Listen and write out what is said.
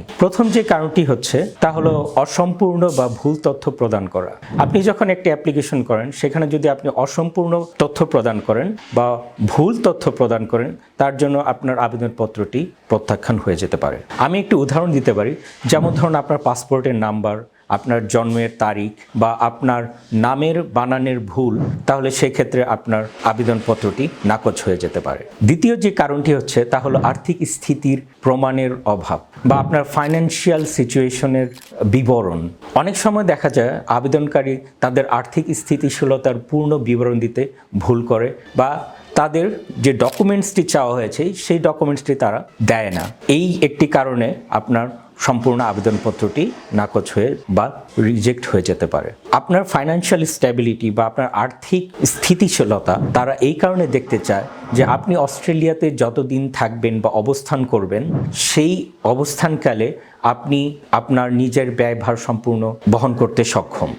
নাই। প্রথম যে কারণটি হচ্ছে তা হলো অসম্পূর্ণ বা ভুল তথ্য প্রদান করা। আপনি যখন একটি অ্যাপ্লিকেশন করেন সেখানে যদি আপনি অসম্পূর্ণ তথ্য প্রদান করেন বা ভুল তথ্য প্রদান করেন, তার জন্য আপনার আবেদনপত্রটি প্রত্যাখ্যান হয়ে যেতে পারে। আমি একটি উদাহরণ দিতে পারি, যেমন ধরুন আপনার পাসপোর্টের নাম্বার, আপনার জন্মের তারিখ বা আপনার নামের বানানের ভুল, তাহলে সেক্ষেত্রে আপনার আবেদনপত্রটি নাকচ হয়ে যেতে পারে। দ্বিতীয় যে কারণটি হচ্ছে তা হলো আর্থিক স্থিতির প্রমাণের অভাব বা আপনার ফাইন্যান্সিয়াল সিচুয়েশনের বিবরণ। অনেক সময় দেখা যায় আবেদনকারী তাদের আর্থিক স্থিতিশীলতার পূর্ণ বিবরণ দিতে ভুল করে বা তাদের যে ডকুমেন্টসটি চাওয়া হয়েছে সেই ডকুমেন্টসটি তারা দেয় না। এই একটি কারণে আপনার সম্পূর্ণ আবেদনপত্রটি নাকচ হয়ে বা রিজেক্ট হয়ে যেতে পারে। আপনার ফাইন্যান্সিয়াল স্ট্যাবিলিটি বা আপনার আর্থিক স্থিতিশীলতা তারা এই কারণে দেখতে চায় যে আপনি অস্ট্রেলিয়াতে যতদিন থাকবেন বা অবস্থান করবেন, সেই অবস্থানকালে আপনি আপনার নিজের ব্যয়ভার সম্পূর্ণ বহন করতে সক্ষম।